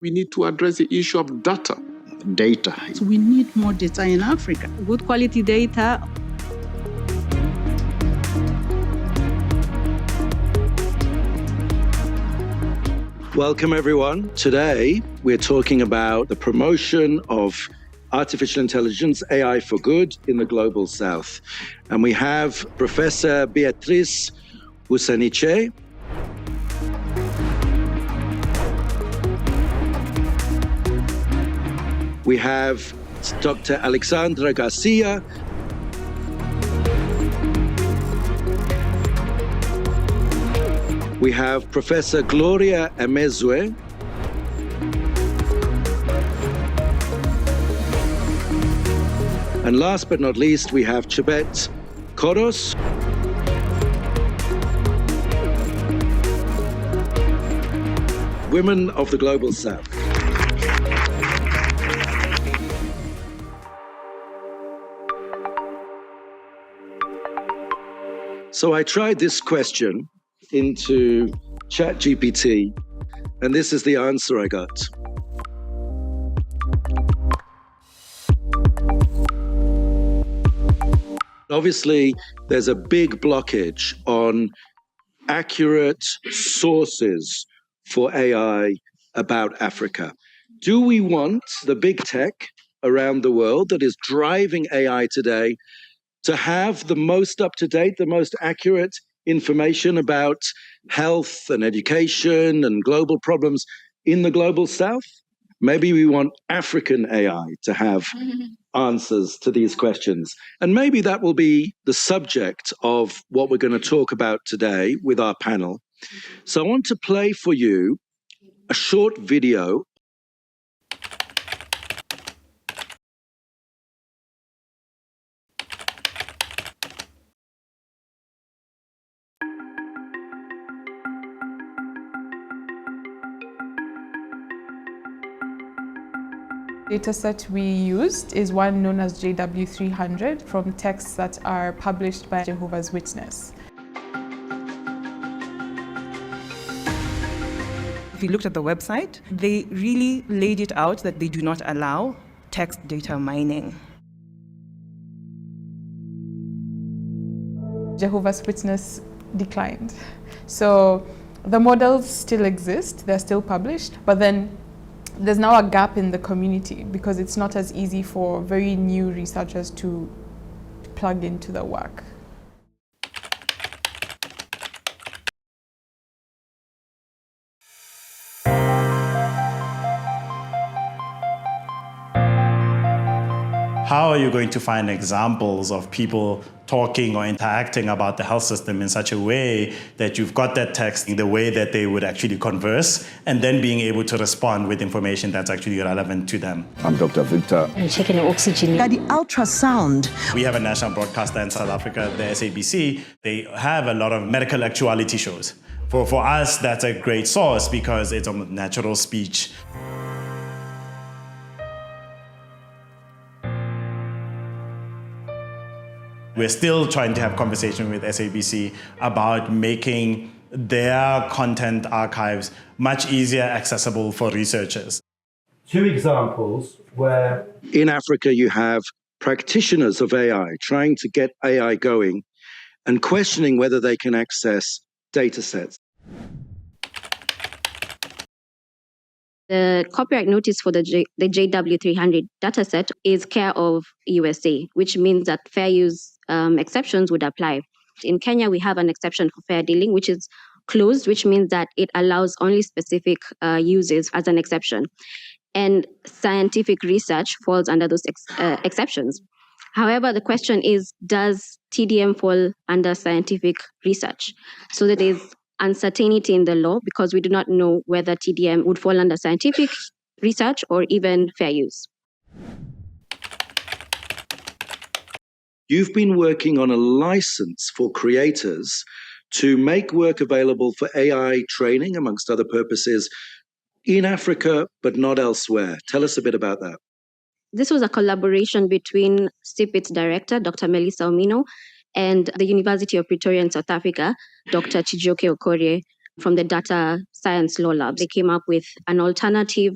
We need to address the issue of data. Data. So we need more data in Africa. Good quality data. Welcome, everyone. Today, we're talking about the promotion of artificial intelligence, AI for good, in the Global South. And we have Professor Beatrice Usaniche. We have Dr. Alexandra Garcia. We have Professor Gloria Emezue. And last but not least, we have Chebet Koros. Women of the Global South. So I tried this question into ChatGPT, and this is the answer I got. Obviously, there's a big blockage on accurate sources for AI about Africa. Do we want the big tech around the world that is driving AI today to have the most up-to-date, the most accurate information about health and education and global problems in the Global South? Maybe we want African AI to have answers to these questions. And maybe that will be the subject of what we're going to talk about today with our panel. So I want to play for you a short video. Dataset we used is one known as JW300 from texts that are published by Jehovah's Witness. If you looked at the website, they really laid it out that they do not allow text data mining. Jehovah's Witness declined. So the models still exist, they're still published, but then there's now a gap in the community because it's not as easy for very new researchers to plug into the work. How are you going to find examples of people talking or interacting about the health system in such a way that you've got that text in the way that they would actually converse and then being able to respond with information that's actually relevant to them? I'm Dr. Victor. I'm checking the oxygen. The ultrasound. We have a national broadcaster in South Africa, the SABC. They have a lot of medical actuality shows. For us, that's a great source because it's a natural speech. We're still trying to have conversation with SABC about making their content archives much easier accessible for researchers. Two examples where in Africa you have practitioners of AI trying to get AI going and questioning whether they can access data sets. The copyright notice for the JW300 dataset is care of USA, which means that fair use exceptions would apply. In Kenya, we have an exception for fair dealing, which is closed, which means that it allows only specific uses as an exception. And scientific research falls under those exceptions. However, the question is, does TDM fall under scientific research? So that there is uncertainty in the law because we do not know whether TDM would fall under scientific research or even fair use. You've been working on a license for creators to make work available for AI training, amongst other purposes, in Africa, but not elsewhere. Tell us a bit about that. This was a collaboration between CPIT's director, Dr. Melissa Omino, and the University of Pretoria in South Africa, Dr. Chijioke Okorie. from the Data Science Law Lab. They came up with an alternative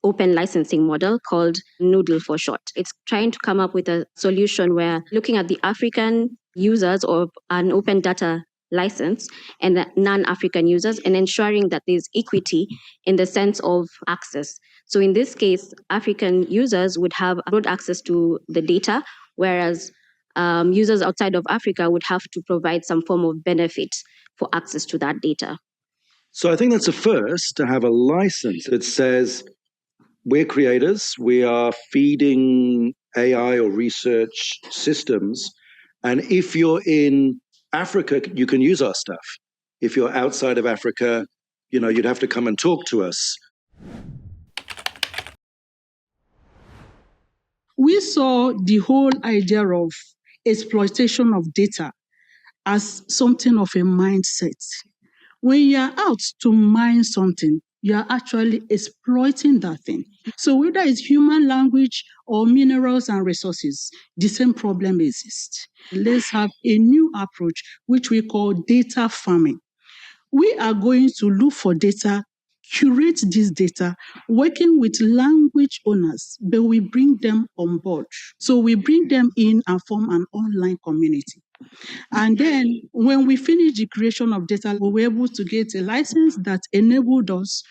open licensing model called Noodle for short. It's trying to come up with a solution where looking at the African users of an open data license and the non-African users and ensuring that there's equity in the sense of access. So in this case, African users would have broad access to the data, whereas users outside of Africa would have to provide some form of benefit for access to that data. So I think that's a first to have a license that says we're creators, we are feeding AI or research systems, and if you're in Africa, you can use our stuff. If you're outside of Africa, you'd have to come and talk to us. We saw the whole idea of exploitation of data as something of a mindset. When you're out to mine something, you're actually exploiting that thing. So whether it's human language or minerals and resources, the same problem exists. Let's have a new approach, which we call data farming. We are going to look for data, curate this data, working with language owners, but we bring them on board. So we bring them in and form an online community. And then when we finish the creation of data, we were able to get a license that enabled us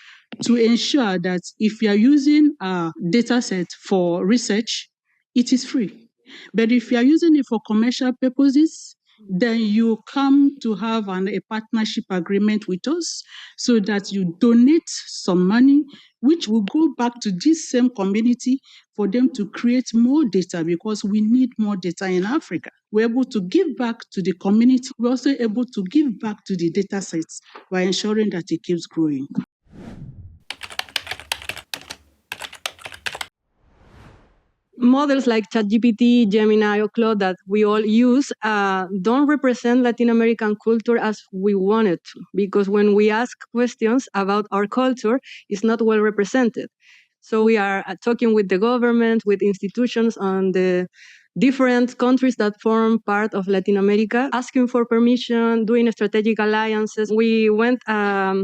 to ensure that if you are using a data set for research, it is free. But if you are using it for commercial purposes, then you come to have a partnership agreement with us so that you donate some money, which will go back to this same community for them to create more data, because we need more data in Africa. We're able to give back to the community. We're also able to give back to the data sets by ensuring that it keeps growing. Models like ChatGPT, Gemini, or Claude that we all use don't represent Latin American culture as we want it to, because when we ask questions about our culture, it's not well represented. So we are talking with the government, with institutions on the different countries that form part of Latin America, asking for permission, doing strategic alliances. We went a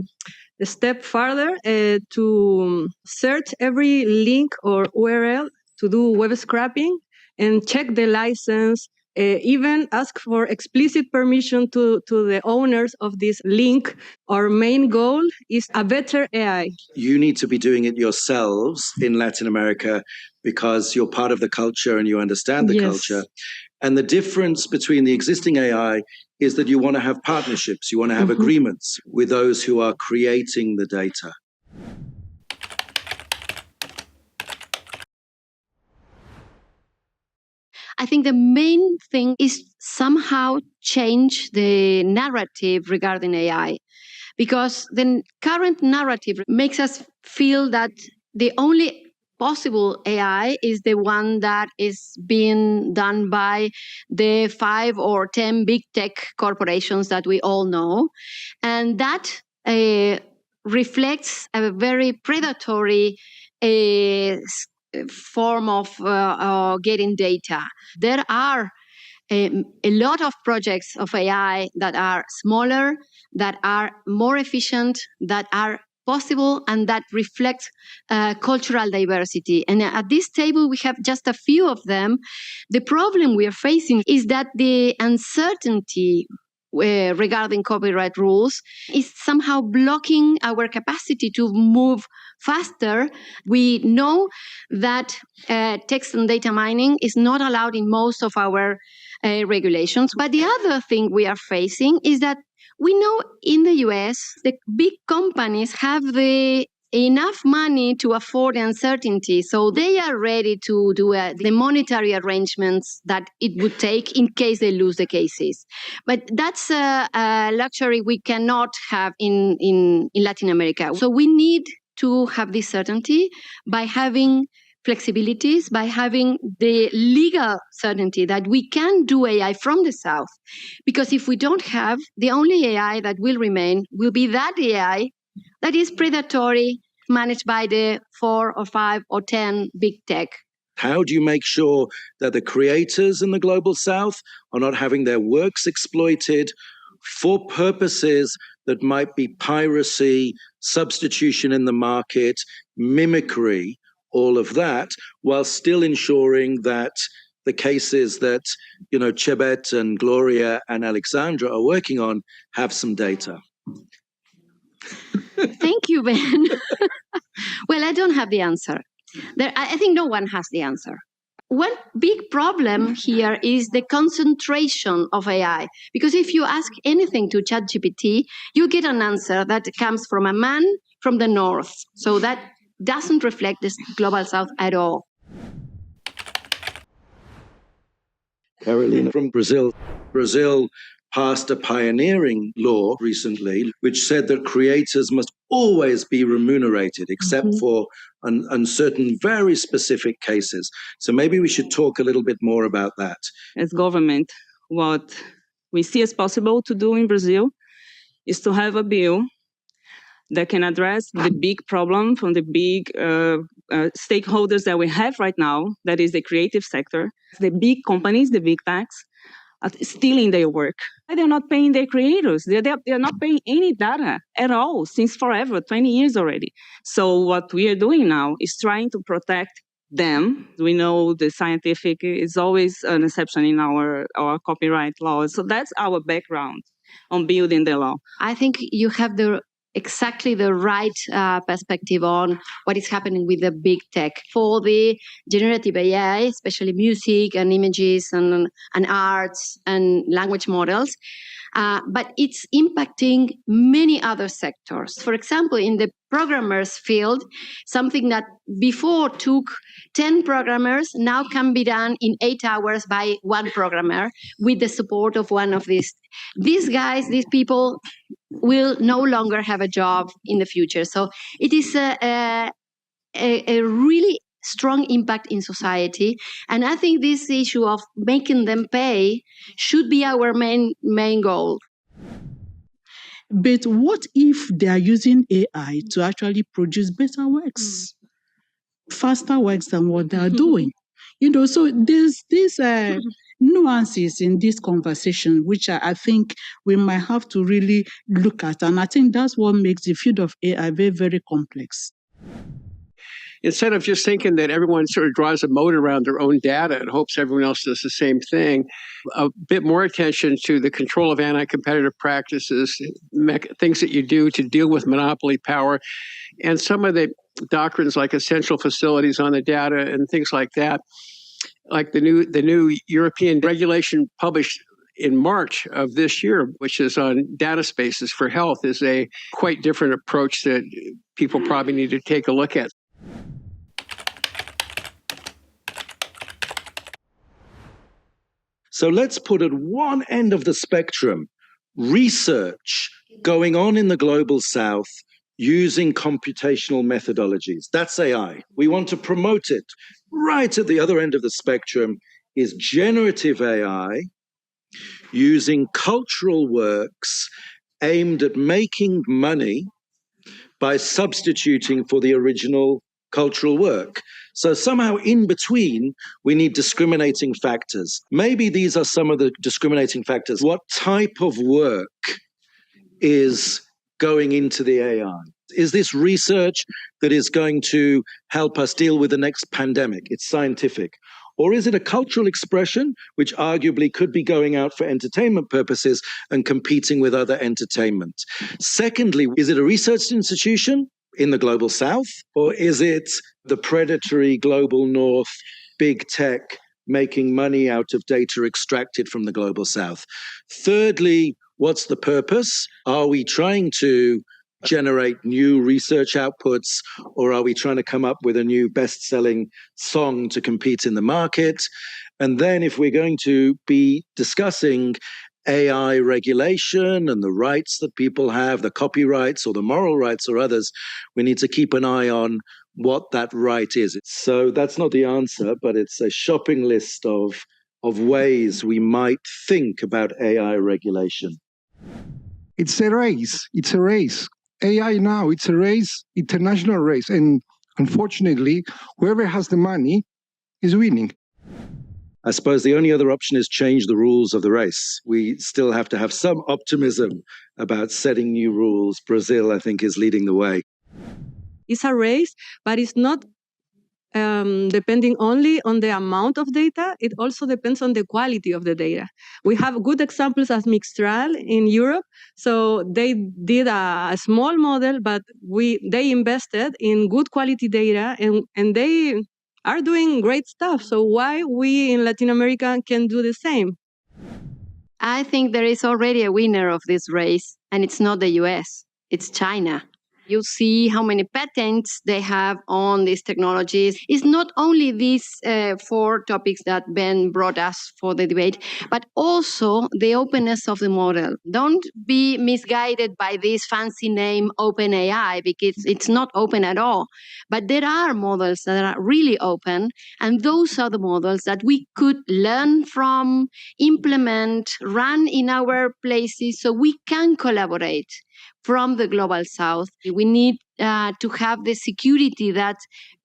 step further to search every link or URL to do web scraping and check the license, even ask for explicit permission to the owners of this link. Our main goal is a better AI. You need to be doing it yourselves in Latin America because you're part of the culture and you understand the culture. And the difference between the existing AI is that you want to have partnerships, you want to have agreements with those who are creating the data. I think the main thing is somehow change the narrative regarding AI, because the current narrative makes us feel that the only possible AI is the one that is being done by the 5 or 10 big tech corporations that we all know. And that reflects a very predatory form of getting data. There are a lot of projects of AI that are smaller, that are more efficient, that are possible, and that reflect cultural diversity. And at this table, we have just a few of them. The problem we are facing is that the uncertainty regarding copyright rules is somehow blocking our capacity to move faster. We know that text and data mining is not allowed in most of our regulations. But the other thing we are facing is that we know in the US, the big companies have enough money to afford the uncertainty. So they are ready to do the monetary arrangements that it would take in case they lose the cases. But that's a luxury we cannot have in Latin America. So we need to have this certainty by having flexibilities, by having the legal certainty that we can do AI from the South. Because if we don't have, the only AI that will remain will be that AI that is predatory, managed by the 4 or 5 or 10 big tech. How do you make sure that the creators in the Global South are not having their works exploited for purposes that might be piracy, substitution in the market, mimicry, all of that, while still ensuring that the cases that, Chebet and Gloria and Alexandra are working on have some data? Thank you, Ben. Well, I don't have the answer. I think no one has the answer. One big problem here is the concentration of AI. Because if you ask anything to ChatGPT, you get an answer that comes from a man from the north. So that doesn't reflect the global south at all. Carolina from Brazil. Brazil passed a pioneering law recently which said that creators must always be remunerated except for certain very specific cases. So maybe we should talk a little bit more about that. As government, what we see as possible to do in Brazil is to have a bill that can address the big problem from the big stakeholders that we have right now, that is the creative sector. The big companies, the big techs, are stealing their work. They're not paying their creators. They're not paying any data at all since forever, 20 years already. So what we are doing now is trying to protect them. We know the scientific is always an exception in our copyright laws. So that's our background on building the law. I think you have exactly the right perspective on what is happening with the big tech. For the generative AI, especially music and images and arts and language models, but it's impacting many other sectors. For example, in the programmers field, something that before took 10 programmers now can be done in 8 hours by one programmer with the support of one of these. These guys, these people will no longer have a job in the future. So it is a really strong impact in society. And I think this issue of making them pay should be our main goal. But what if they are using AI to actually produce better works, faster works than what they are doing? So there's these nuances in this conversation, which I think we might have to really look at. And I think that's what makes the field of AI very, very complex. Instead of just thinking that everyone sort of draws a moat around their own data and hopes everyone else does the same thing, a bit more attention to the control of anti-competitive practices, things that you do to deal with monopoly power, and some of the doctrines like essential facilities on the data and things like that, like the new European regulation published in March of this year, which is on data spaces for health, is a quite different approach that people probably need to take a look at. So let's put at one end of the spectrum research going on in the global south using computational methodologies. That's AI. We want to promote it. Right at the other end of the spectrum is generative AI using cultural works aimed at making money by substituting for the original cultural work. So somehow in between, we need discriminating factors. Maybe these are some of the discriminating factors. What type of work is going into the AI? Is this research that is going to help us deal with the next pandemic? It's scientific. Or is it a cultural expression which arguably could be going out for entertainment purposes and competing with other entertainment? Secondly, is it a research institution in the global south, or is it the predatory global north, big tech, making money out of data extracted from the global south? Thirdly, what's the purpose? Are we trying to generate new research outputs, or are we trying to come up with a new best-selling song to compete in the market? And then if we're going to be discussing AI regulation and the rights that people have, the copyrights or the moral rights or others, we need to keep an eye on what that right is. So that's not the answer, but it's a shopping list of ways we might think about AI regulation. It's a race. It's a race. AI now, it's a race, international race. And unfortunately, whoever has the money is winning. I suppose the only other option is change the rules of the race. We still have to have some optimism about setting new rules. Brazil, I think, is leading the way. It's a race, but it's not depending only on the amount of data. It also depends on the quality of the data. We have good examples as Mixtral in Europe. So they did a small model, but they invested in good quality data, and they are doing great stuff. So why we in Latin America can do the same? I think there is already a winner of this race, and it's not the US, it's China. You see how many patents they have on these technologies. It's not only these 4 topics that Ben brought us for the debate, but also the openness of the model. Don't be misguided by this fancy name OpenAI, because it's not open at all. But there are models that are really open, and those are the models that we could learn from, implement, run in our places, so we can collaborate from the global south. We need to have the security that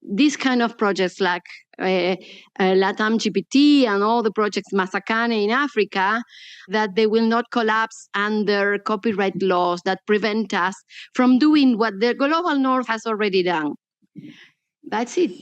these kind of projects like LATAM GPT and all the projects Masakane in Africa, that they will not collapse under copyright laws that prevent us from doing what the global north has already done. That's it.